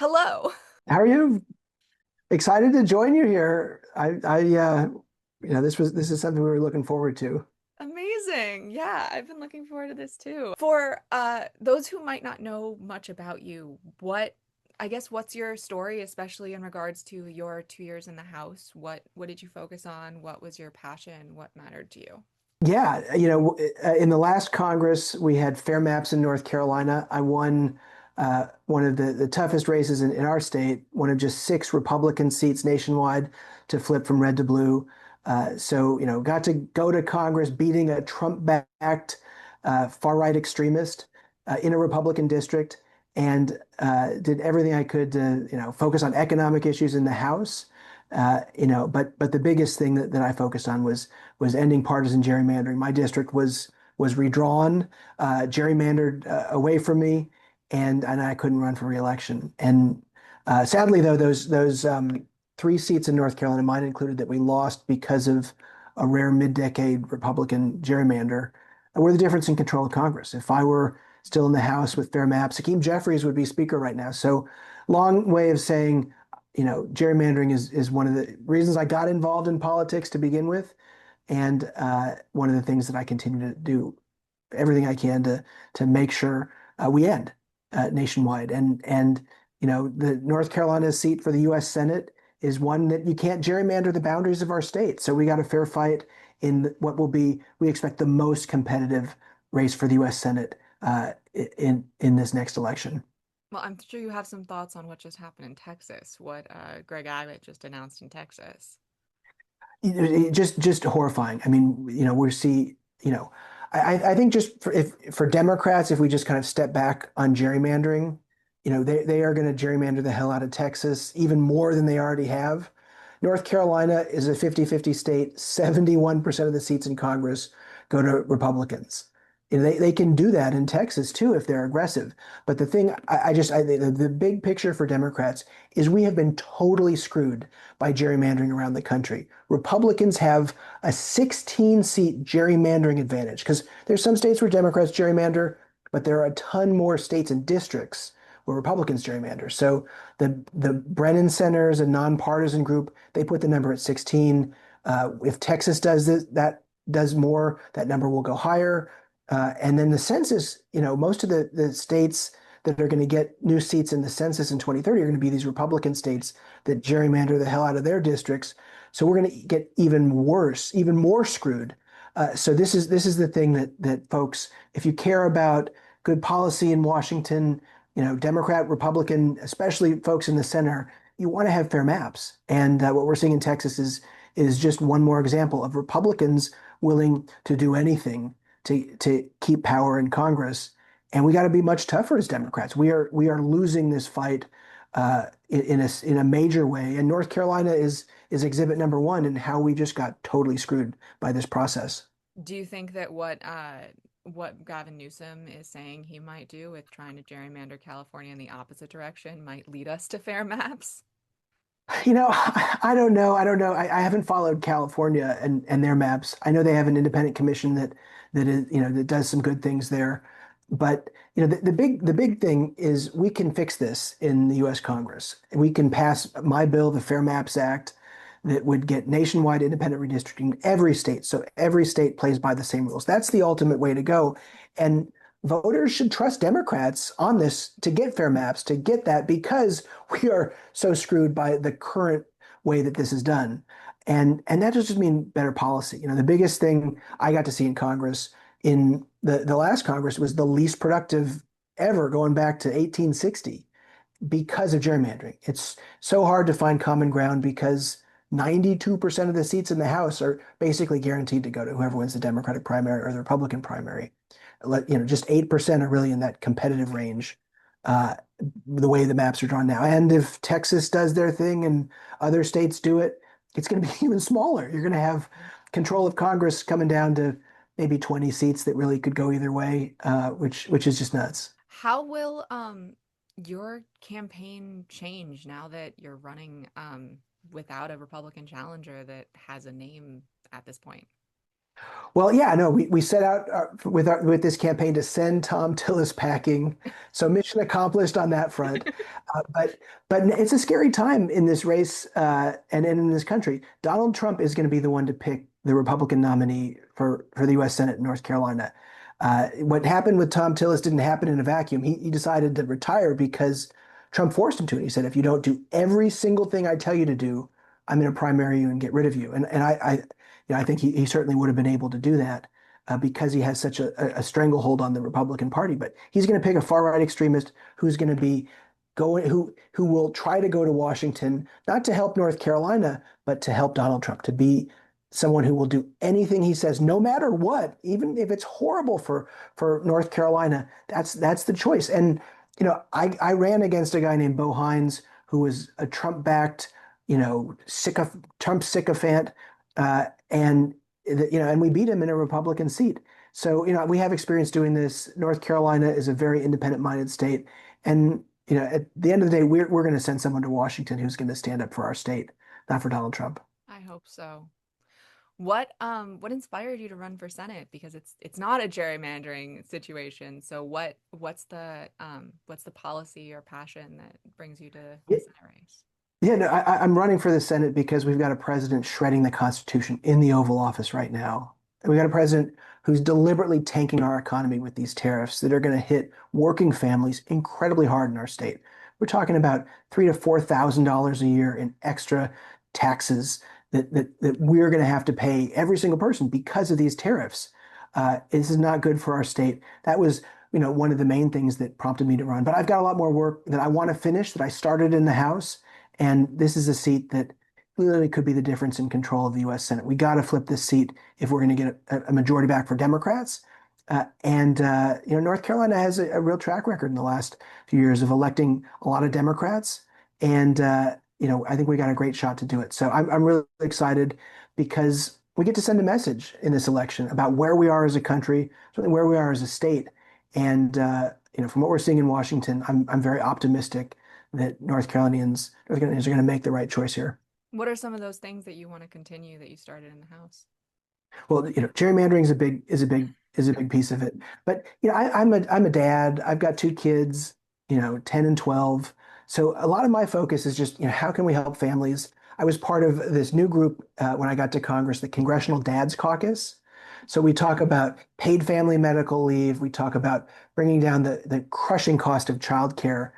Hello. How are you? Excited to join you here. This is something we were looking forward to. Amazing. Yeah, I've been looking forward to this too. For those who might not know much about you, what's your story, especially in regards to your 2 years in the House? What did you focus on? What was your passion? What mattered to you? Yeah, in the last Congress, we had fair maps in North Carolina. I won one of the toughest races in our state, one of just six Republican seats nationwide to flip from red to blue. Got to go to Congress beating a Trump-backed far-right extremist in a Republican district and did everything I could to, focus on economic issues in the House. But the biggest thing that I focused on was ending partisan gerrymandering. My district was redrawn, gerrymandered away from me, and I couldn't run for reelection. And sadly, though, those three seats in North Carolina, mine included, that we lost because of a rare mid-decade Republican gerrymander, were the difference in control of Congress. If I were still in the House with fair maps, Hakeem Jeffries would be Speaker right now. So, long way of saying, gerrymandering is one of the reasons I got involved in politics to begin with, and one of the things that I continue to do everything I can to make sure we end nationwide. And the North Carolina seat for the U.S. Senate is one that you can't gerrymander the boundaries of our state. So we got a fair fight in what will be, we expect, the most competitive race for the U.S. Senate in this next election. Well, I'm sure you have some thoughts on what just happened in Texas, what Greg Abbott just announced in Texas. Just horrifying. I mean, we see, I think just for Democrats, if we just kind of step back on gerrymandering, they are going to gerrymander the hell out of Texas even more than they already have. North Carolina is a 50-50 state. 71% of the seats in Congress go to Republicans. They can do that in Texas too if they're aggressive. But the thing the big picture for Democrats is we have been totally screwed by gerrymandering around the country. Republicans have a 16-seat gerrymandering advantage because there's some states where Democrats gerrymander, but there are a ton more states and districts where Republicans gerrymander. So the Brennan Center is a nonpartisan group. They put the number at 16. If Texas does this, that does more, that number will go higher. And then the census, most of the states that are going to get new seats in the census in 2030 are going to be these Republican states that gerrymander the hell out of their districts. So we're going to get even worse, even more screwed. So this is the thing that folks, if you care about good policy in Washington, Democrat, Republican, especially folks in the center, you want to have fair maps. And what we're seeing in Texas is just one more example of Republicans willing to do anything to keep power in Congress. And we got to be much tougher as Democrats. We are losing this fight in a major way. And North Carolina is exhibit number one in how we just got totally screwed by this process. Do you think that what Gavin Newsom is saying he might do with trying to gerrymander California in the opposite direction might lead us to fair maps? I don't know. I don't know. I haven't followed California and their maps. I know they have an independent commission that is, that does some good things there. But the big thing is we can fix this in the U.S. Congress. We can pass my bill, the Fair Maps Act, that would get nationwide independent redistricting in every state. So every state plays by the same rules. That's the ultimate way to go. And voters should trust Democrats on this to get fair maps, to get that, because we are so screwed by the current way that this is done. And that doesn't just mean better policy. The biggest thing I got to see in Congress in the last Congress was the least productive ever going back to 1860 because of gerrymandering. It's so hard to find common ground because 92% of the seats in the House are basically guaranteed to go to whoever wins the Democratic primary or the Republican primary. Just 8% are really in that competitive range, uh, the way the maps are drawn now. And if Texas does their thing and other states do it, it's going to be even smaller. You're going to have control of Congress coming down to maybe 20 seats that really could go either way, which is just nuts. How will your campaign change now that you're running without a Republican challenger that has a name at this point? Well, yeah, no, we set out with this campaign to send Thom Tillis packing. So mission accomplished on that front. But it's a scary time in this race and in this country. Donald Trump is going to be the one to pick the Republican nominee for the U.S. Senate in North Carolina. What happened with Thom Tillis didn't happen in a vacuum. He decided to retire because Trump forced him to. And he said, if you don't do every single thing I tell you to do, I'm going to primary you and get rid of you. And I think he certainly would have been able to do that because he has such a stranglehold on the Republican Party. But he's going to pick a far right extremist who's going to be going who will try to go to Washington, not to help North Carolina, but to help Donald Trump, to be someone who will do anything he says, no matter what, even if it's horrible for North Carolina. That's the choice. And I ran against a guy named Bo Hines who was a Trump-backed, Trump sycophant, and we beat him in a Republican seat. So we have experience doing this. North Carolina is a very independent-minded state, and at the end of the day, we're going to send someone to Washington who's going to stand up for our state, not for Donald Trump. I hope so. What inspired you to run for Senate? Because it's not a gerrymandering situation. So what's the policy or passion that brings you to the Senate race? Yeah, no, I'm running for the Senate because we've got a president shredding the Constitution in the Oval Office right now. And we've got a president who's deliberately tanking our economy with these tariffs that are going to hit working families incredibly hard in our state. We're talking about $3,000 to $4,000 a year in extra taxes that we're going to have to pay every single person because of these tariffs. This is not good for our state. That was, one of the main things that prompted me to run. But I've got a lot more work that I want to finish that I started in the House. And this is a seat that literally could be the difference in control of the U.S. Senate. We got to flip this seat if we're going to get a majority back for Democrats. North Carolina has a real track record in the last few years of electing a lot of Democrats. And, I think we got a great shot to do it. So I'm really excited because we get to send a message in this election about where we are as a country, certainly where we are as a state. And, from what we're seeing in Washington, I'm very optimistic that North Carolinians are going to make the right choice here. What are some of those things that you want to continue that you started in the House? Well, gerrymandering is a big piece of it. But I'm a dad. I've got two kids, 10 and 12. So a lot of my focus is just, how can we help families? I was part of this new group when I got to Congress, the Congressional Dads Caucus. So we talk about paid family medical leave. We talk about bringing down the crushing cost of childcare,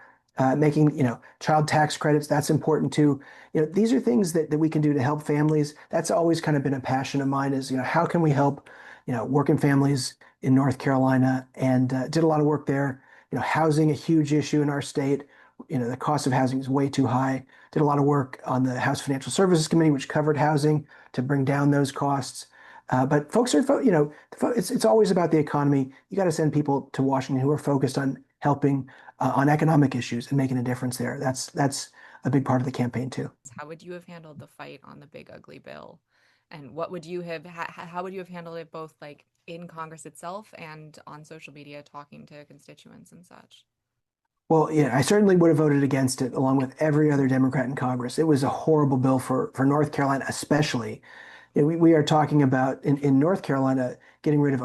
making, child tax credits. That's important too. These are things that we can do to help families. That's always kind of been a passion of mine is, how can we help, working families in North Carolina and did a lot of work there. Housing, a huge issue in our state. The cost of housing is way too high. Did a lot of work on the House Financial Services Committee, which covered housing to bring down those costs. But folks are, it's always about the economy. You got to send people to Washington who are focused on helping on economic issues and making a difference there. That's a big part of the campaign too. How would you have handled the fight on the big ugly bill? And what would you have, how would you have handled it both like in Congress itself and on social media talking to constituents and such? Well, yeah, I certainly would have voted against it along with every other Democrat in Congress. It was a horrible bill for North Carolina, especially. We are talking about in North Carolina getting rid of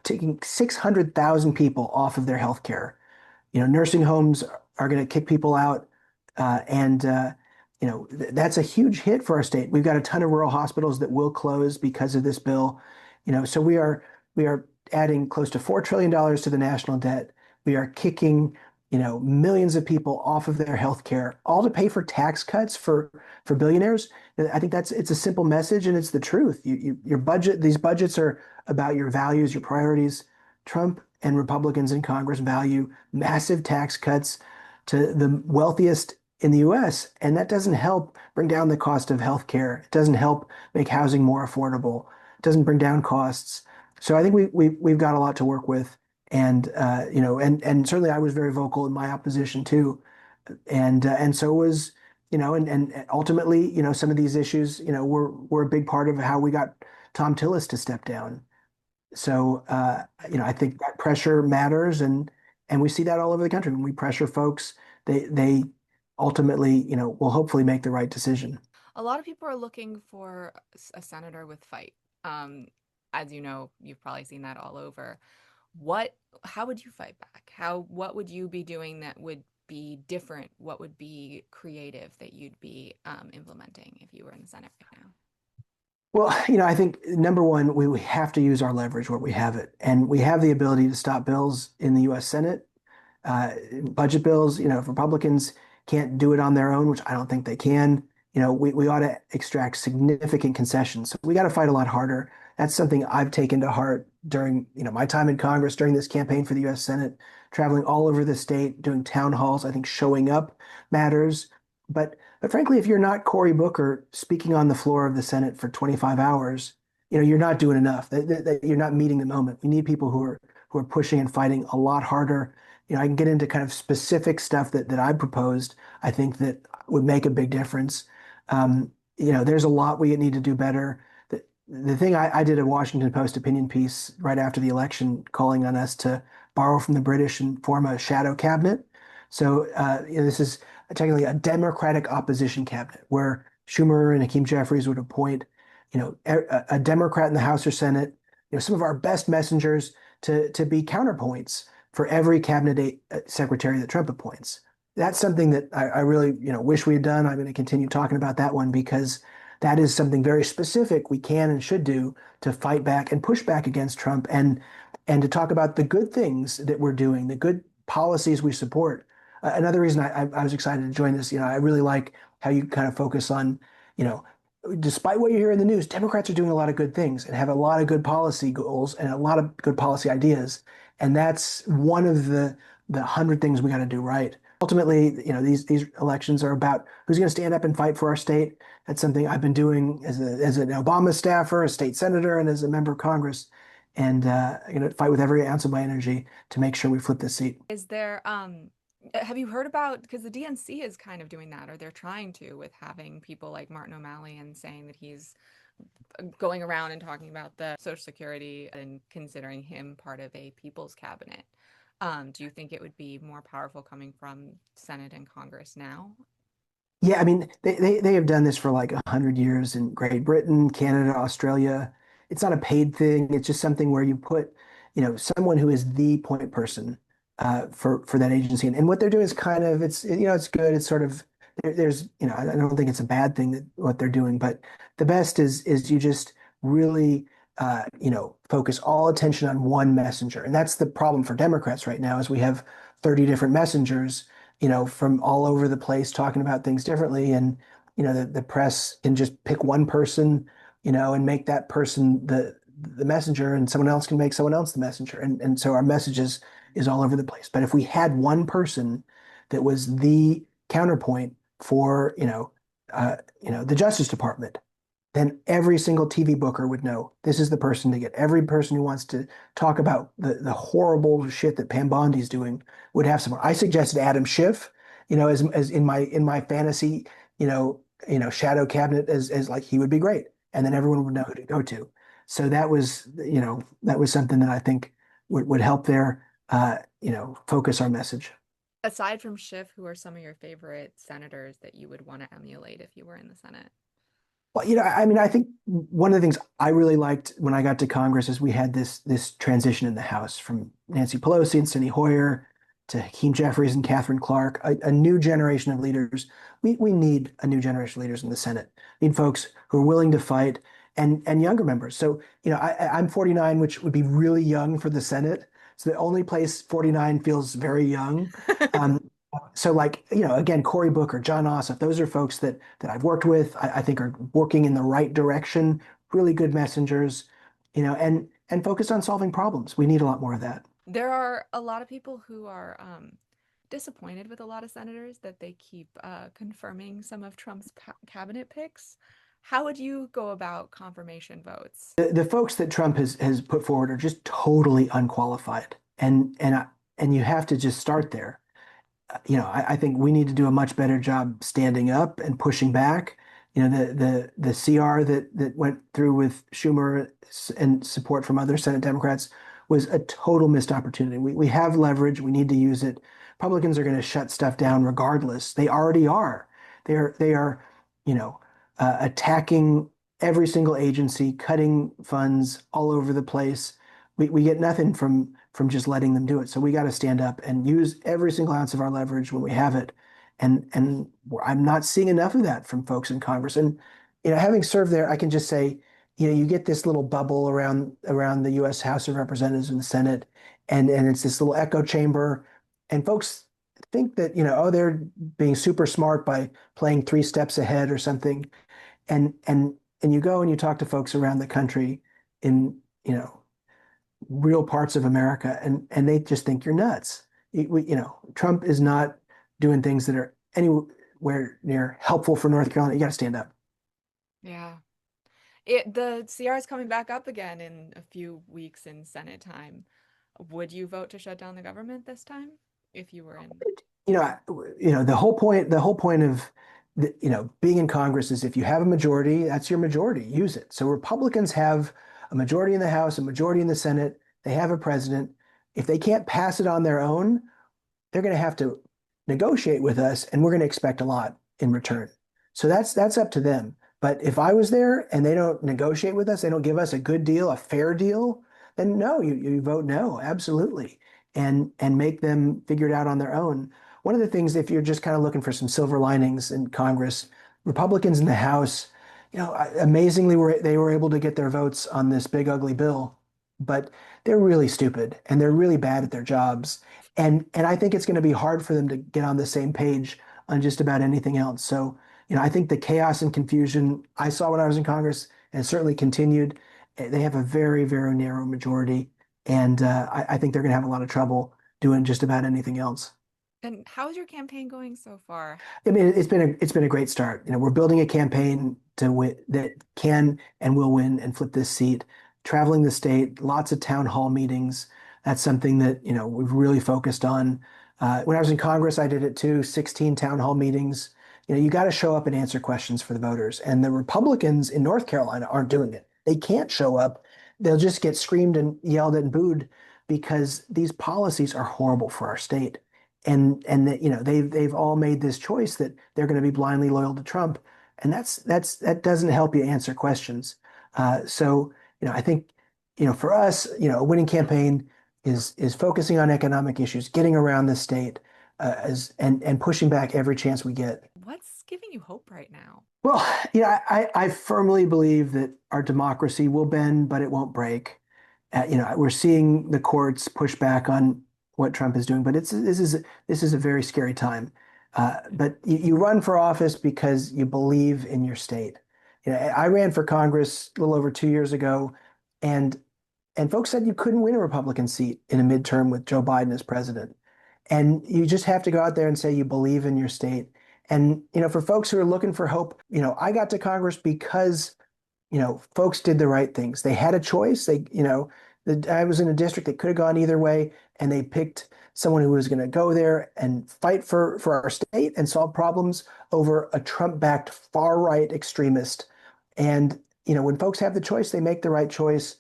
taking 600,000 people off of their health care. Nursing homes are going to kick people out. That's a huge hit for our state. We've got a ton of rural hospitals that will close because of this bill. So we are adding close to $4 trillion to the national debt. We are kicking, millions of people off of their health care, all to pay for tax cuts for billionaires. I think it's a simple message and it's the truth. Your budget, these budgets are about your values, your priorities. Trump and Republicans in Congress value massive tax cuts to the wealthiest in the US, and that doesn't help bring down the cost of healthcare. It doesn't help make housing more affordable. It doesn't bring down costs. So I think we've got a lot to work with, and and certainly I was very vocal in my opposition too, and so was and ultimately some of these issues were a big part of how we got Thom Tillis to step down. So, I think that pressure matters, and we see that all over the country. When we pressure folks, they ultimately, will hopefully make the right decision. A lot of people are looking for a senator with fight. Um, as you know, you've probably seen that all over. What, how would you fight back? What would you be doing that would be different? What would be creative that you'd be implementing if you were in the Senate right now? Well, I think number one, we have to use our leverage where we have it. And we have the ability to stop bills in the US Senate, budget bills. If Republicans can't do it on their own, which I don't think they can, we ought to extract significant concessions. So we got to fight a lot harder. That's something I've taken to heart during, my time in Congress, during this campaign for the US Senate, traveling all over the state, doing town halls. I think showing up matters. But frankly, if you're not Cory Booker speaking on the floor of the Senate for 25 hours, you're not doing enough. You're not meeting the moment. We need people who are pushing and fighting a lot harder. I can get into kind of specific stuff that I proposed. I think that would make a big difference. There's a lot we need to do better. The thing I did a Washington Post opinion piece right after the election, calling on us to borrow from the British and form a shadow cabinet. So this is technically a Democratic opposition cabinet where Schumer and Hakeem Jeffries would appoint, a Democrat in the House or Senate, some of our best messengers to be counterpoints for every cabinet secretary that Trump appoints. That's something that I really, wish we had done. I'm going to continue talking about that one because that is something very specific we can and should do to fight back and push back against Trump and to talk about the good things that we're doing, the good policies we support. Another reason I was excited to join this, I really like how you kind of focus on, you know, despite what you hear in the news, Democrats are doing a lot of good things and have a lot of good policy goals and a lot of good policy ideas. And that's one of the hundred things we got to do right. Ultimately, these elections are about who's going to stand up and fight for our state. That's something I've been doing as an Obama staffer, a state senator, and as a member of Congress. And I'm going to fight with every ounce of my energy to make sure we flip this seat. Is there, have you heard about, because the DNC is kind of doing that, or they're trying to, with having people like Martin O'Malley and saying that he's going around and talking about the Social Security and considering him part of a people's cabinet. Do you think it would be more powerful coming from Senate and Congress now? Yeah, I mean, they have done this for like 100 years in Great Britain, Canada, Australia. It's not a paid thing. It's just something where you put, someone who is the point person for that agency. And what they're doing is kind of it's good. It's sort of there's I don't think it's a bad thing that what they're doing, but the best is you just really focus all attention on one messenger. And that's the problem for Democrats right now is we have 30 different messengers from all over the place talking about things differently. And, the press can just pick one person, and make that person the messenger and someone else can make someone else the messenger. And so our messages is all over the place. But if we had one person that was the counterpoint for, the Justice Department, then every single TV booker would know this is the person to get. Every person who wants to talk about the horrible shit that Pam Bondi's doing would have someone. I suggested Adam Schiff, as in my fantasy, shadow cabinet as like he would be great, and then everyone would know who to go to. So that was something that I think would help there, focus our message. Aside from Schiff, who are some of your favorite senators that you would want to emulate if you were in the Senate? Well, I mean, I think one of the things I really liked when I got to Congress is we had this transition in the House from Nancy Pelosi and Steny Hoyer to Hakeem Jeffries and Catherine Clark, a new generation of leaders. We need a new generation of leaders in the Senate. We need folks who are willing to fight and younger members. So, I'm 49, which would be really young for the Senate. So the only place 49 feels very young. So like, again, Cory Booker, John Ossoff, those are folks that I've worked with, I think are working in the right direction, really good messengers, and focused on solving problems. We need a lot more of that. There are a lot of people who are disappointed with a lot of senators that they keep confirming some of Trump's cabinet picks. How would you go about confirmation votes? The folks that Trump has put forward are just totally unqualified. And you have to just start there. I think we need to do a much better job standing up and pushing back. The CR that went through with Schumer and support from other Senate Democrats was a total missed opportunity. We have leverage. We need to use it. Republicans are going to shut stuff down regardless. They already are. They are attacking every single agency, cutting funds all over the place. We get nothing from just letting them do it. So we got to stand up and use every single ounce of our leverage when we have it. And I'm not seeing enough of that from folks in Congress. And having served there, I can just say, you get this little bubble around the U.S. House of Representatives and the Senate, and it's this little echo chamber, and folks think that oh, they're being super smart by playing three steps ahead or something, and you go and you talk to folks around the country in real parts of America, and they just think you're nuts. Trump is not doing things that are anywhere near helpful for North Carolina. You got to stand up. Yeah. The CR is coming back up again in a few weeks in Senate time. Would you vote to shut down the government this time if you were in? The whole point of being in Congress is if you have a majority, that's your majority. Use it. So Republicans have a majority in the House, a majority in the Senate. They have a president. If they can't pass it on their own, they're going to have to negotiate with us, and we're going to expect a lot in return. So that's up to them. But if I was there and they don't negotiate with us, they don't give us a good deal, a fair deal, then no, you vote no, absolutely, and make them figure it out on their own. One of the things, if you're just kind of looking for some silver linings in Congress, Republicans in the House, amazingly they were able to get their votes on this big ugly bill, but they're really stupid and they're really bad at their jobs. And I think it's going to be hard for them to get on the same page on just about anything else. So, I think the chaos and confusion I saw when I was in Congress and certainly continued, they have a very, very narrow majority. And I think they're going to have a lot of trouble doing just about anything else. And how's your campaign going so far? I mean, it's been a great start. We're building a campaign to win that can and will win and flip this seat. Traveling the state, lots of town hall meetings. That's something that we've really focused on. When I was in Congress, I did it too. 16 town hall meetings. You got to show up and answer questions for the voters. And the Republicans in North Carolina aren't doing it. They can't show up. They'll just get screamed and yelled at and booed because these policies are horrible for our state. And that they've all made this choice that they're going to be blindly loyal to Trump, and that doesn't help you answer questions. So I think for us, a winning campaign is focusing on economic issues, getting around the state, and pushing back every chance we get. What's giving you hope right now? Well, I firmly believe that our democracy will bend, but it won't break. We're seeing the courts push back on what Trump is doing, but this is a very scary time. But you run for office because you believe in your state. I ran for Congress a little over 2 years ago, and folks said you couldn't win a Republican seat in a midterm with Joe Biden as president. And you just have to go out there and say you believe in your state. And for folks who are looking for hope, I got to Congress because folks did the right things. They had a choice. I was in a district that could have gone either way, and they picked someone who was going to go there and fight for our state and solve problems over a Trump-backed far-right extremist. And when folks have the choice, they make the right choice,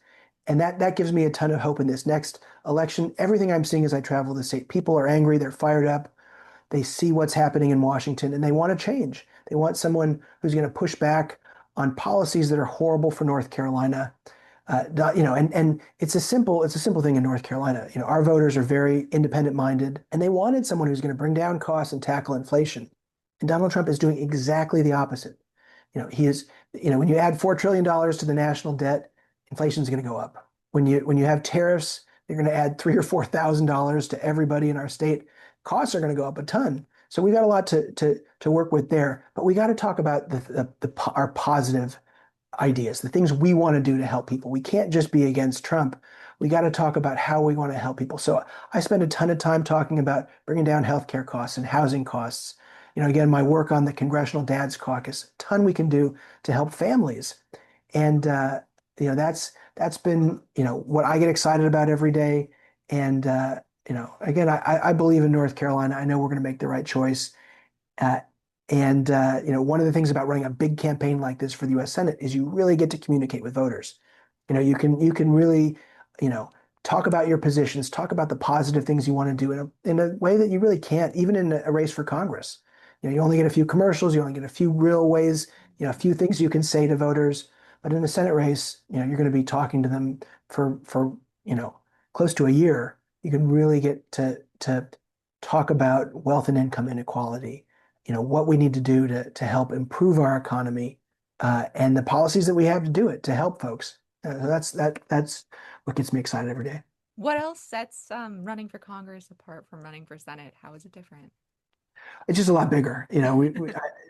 and that gives me a ton of hope in this next election. Everything I'm seeing as I travel the state, people are angry, they're fired up, they see what's happening in Washington, and they want to change. They want someone who's going to push back on policies that are horrible for North Carolina. And it's a simple thing in North Carolina. Our voters are very independent minded, and they wanted someone who's going to bring down costs and tackle inflation. And Donald Trump is doing exactly the opposite. He is, when you add $4 trillion to the national debt, inflation is going to go up. When you have tariffs, you're going to add $3,000 or $4,000 to everybody in our state. Costs are going to go up a ton. So we got a lot to work with there, but we got to talk about our positive ideas, the things we want to do to help people. We can't just be against Trump. We got to talk about how we want to help people. So I spend a ton of time talking about bringing down healthcare costs and housing costs. Again, my work on the Congressional Dads Caucus, a ton we can do to help families. And that's been what I get excited about every day. And again, I believe in North Carolina. I know we're going to make the right choice. And one of the things about running a big campaign like this for the U.S. Senate is you really get to communicate with voters. You can really, talk about your positions, talk about the positive things you want to do in a way that you really can't, even in a race for Congress. You only get a few commercials, you only get a few real ways, a few things you can say to voters. But in a Senate race, you're going to be talking to them for close to a year. You can really get to talk about wealth and income inequality, what we need to do to help improve our economy, and the policies that we have to do it to help folks. That's what gets me excited every day. What else sets running for Congress apart from running for Senate? How is it different? It's just a lot bigger.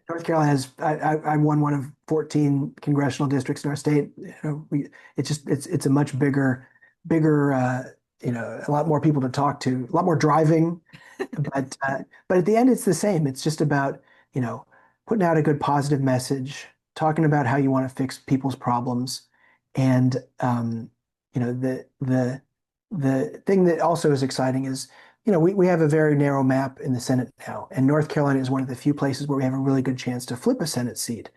North Carolina has, I won one of 14 congressional districts in our state. It's a much bigger, a lot more people to talk to, a lot more driving. But at the end, it's the same. It's just about, you know, putting out a good positive message, talking about how you want to fix people's problems. And, you know, the thing that also is exciting is, we have a very narrow map in the Senate now, and North Carolina is one of the few places where we have a really good chance to flip a Senate seat.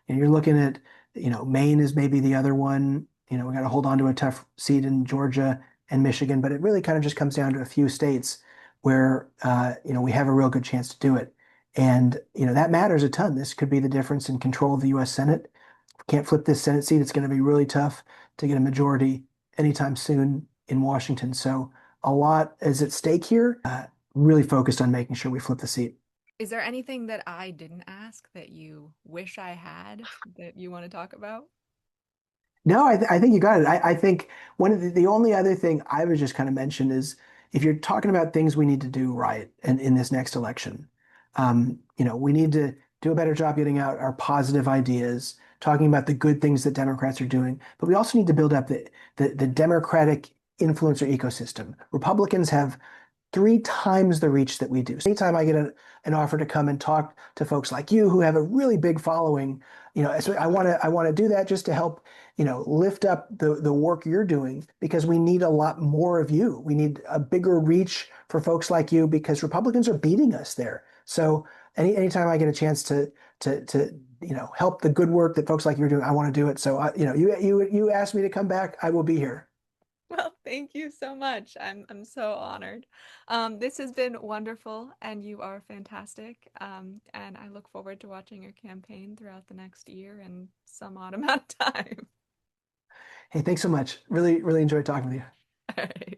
And you're looking at, Maine is maybe the other one. We got to hold on to a tough seat in Georgia and Michigan, but it really kind of just comes down to a few states where, we have a real good chance to do it. And, that matters a ton. This could be the difference in control of the U.S. Senate. If we can't flip this Senate seat, it's going to be really tough to get a majority anytime soon in Washington. So a lot is at stake here, really focused on making sure we flip the seat. Is there anything that I didn't ask that you wish I had that you want to talk about? No, I think you got it. I think one of the only other thing I would just kind of mention is if you're talking about things we need to do right in this next election, we need to do a better job getting out our positive ideas, talking about the good things that Democrats are doing, but we also need to build up the Democratic influencer ecosystem. Republicans have 3 times the reach that we do. So anytime I get an offer to come and talk to folks like you who have a really big following, so I want to do that just to help, lift up the work you're doing because we need a lot more of you. We need a bigger reach for folks like you because Republicans are beating us there. So anytime I get a chance to help the good work that folks like you're doing, I want to do it. So you asked me to come back, I will be here. Well, thank you so much. I'm so honored. This has been wonderful, and you are fantastic. And I look forward to watching your campaign throughout the next year and some odd amount of time. Hey, thanks so much. Really, really enjoyed talking with you. All right.